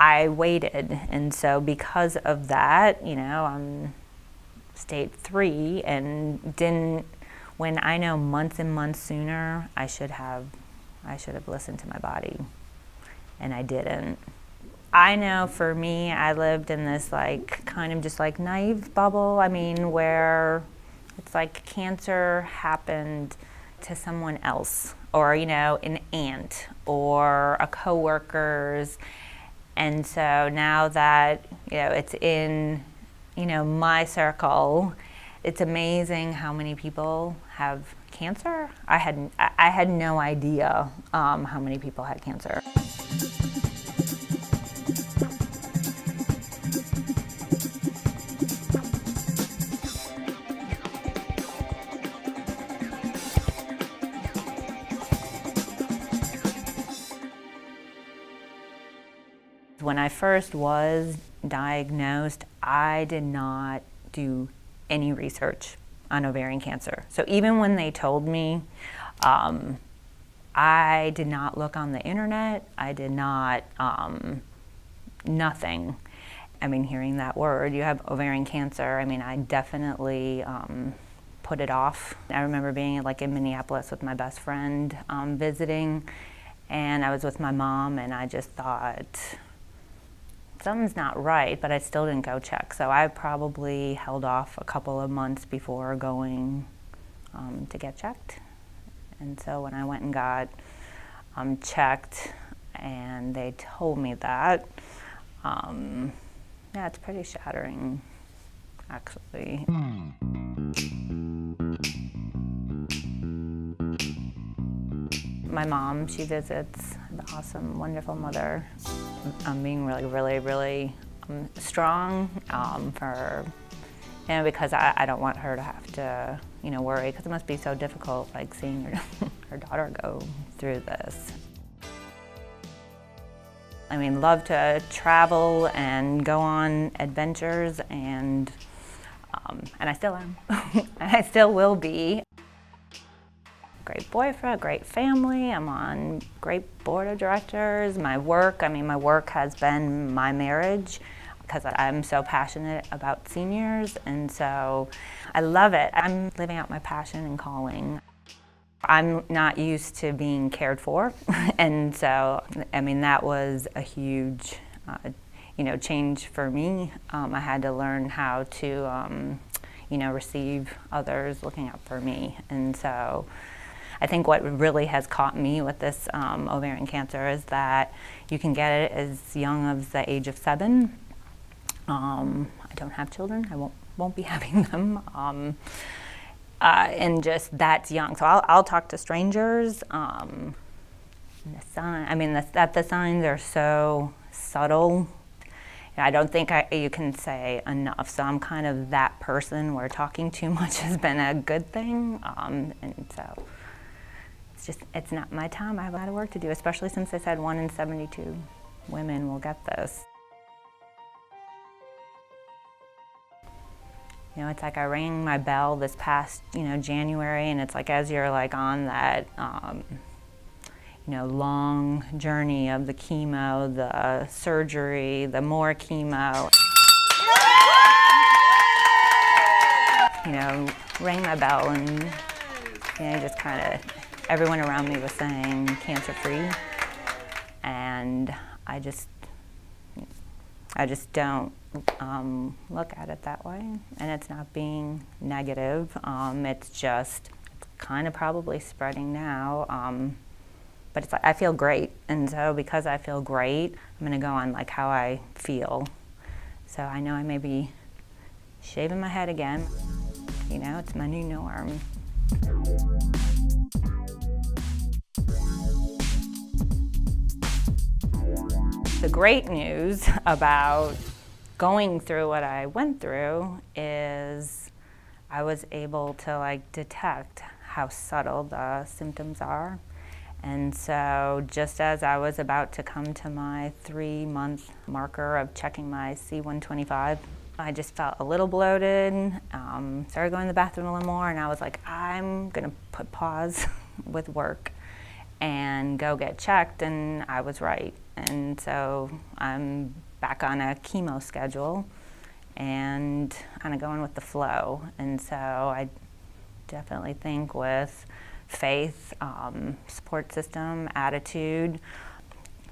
I waited, and so because of that, you know, I'm stage 3 and didn't, when I know months and months sooner, I should have listened to my body, and I didn't. I know for me, I lived in this like kind of just like naive bubble. I mean, where it's like cancer happened to someone else, or, you know, an aunt or a coworker's. And so now that, you know, it's in, you know, my circle, it's amazing how many people have cancer. I had no idea how many people had cancer. When I first was diagnosed, I did not do any research on ovarian cancer. So even when they told me, I did not look on the internet. I did not, nothing. I mean, hearing that word, you have ovarian cancer, I mean, I definitely put it off. I remember being like in Minneapolis with my best friend visiting, and I was with my mom, and I just thought, something's not right, but I still didn't go check. So I probably held off a couple of months before going to get checked. And so when I went and got checked, and they told me that, yeah, it's pretty shattering, actually. My mom, she visits, the awesome, wonderful mother. I'm being really strong for, you know, because I don't want her to have to, you know, worry, because it must be so difficult, like seeing her daughter go through this. I mean, love to travel and go on adventures, and I still am, and I still will be. Great boyfriend, great family, I'm on great board of directors. My work, I mean, my work has been my marriage, because I'm so passionate about seniors, and so I love it. I'm living out my passion and calling. I'm not used to being cared for, and so, I mean, that was a huge, you know, change for me. I had to learn how to, you know, receive others looking out for me, and so I think what really has caught me with this ovarian cancer is that you can get it as young as the age of 7. I don't have children. I won't be having them. And just that's young. So I'll talk to strangers. And the sign, I mean, the signs are so subtle. I don't think you can say enough. So I'm kind of that person where talking too much has been a good thing. And so it's not my time. I have a lot of work to do, especially since they said 1 in 72 women will get this. You know, it's like I rang my bell this past, you know, January, and it's like as you're like on that, you know, long journey of the chemo, the surgery, the more chemo. You know, rang my bell, and, you know, just kind of, everyone around me was saying cancer-free, and I just don't look at it that way, and it's not being negative. It's just kind of probably spreading now, but it's like I feel great, and so because I feel great, I'm going to go on like how I feel. So I know I may be shaving my head again. You know, it's my new norm. The great news about going through what I went through is I was able to like detect how subtle the symptoms are. And so just as I was about to come to my 3-month marker of checking my C125, I just felt a little bloated, started going to the bathroom a little more, and I was like, I'm gonna put pause with work and go get checked, and I was right. And so I'm back on a chemo schedule and kind of going with the flow. And so I definitely think with faith, support system, attitude,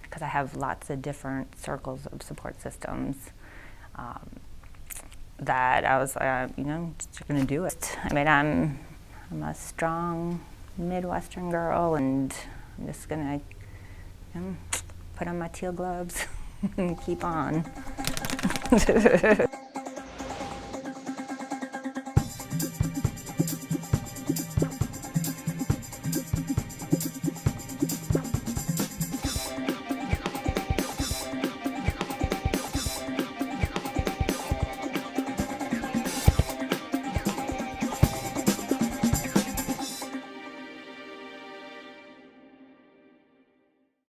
because I have lots of different circles of support systems, that I was just gonna do it. I mean, I'm a strong Midwestern girl, and I'm just gonna put on my teal gloves and keep on.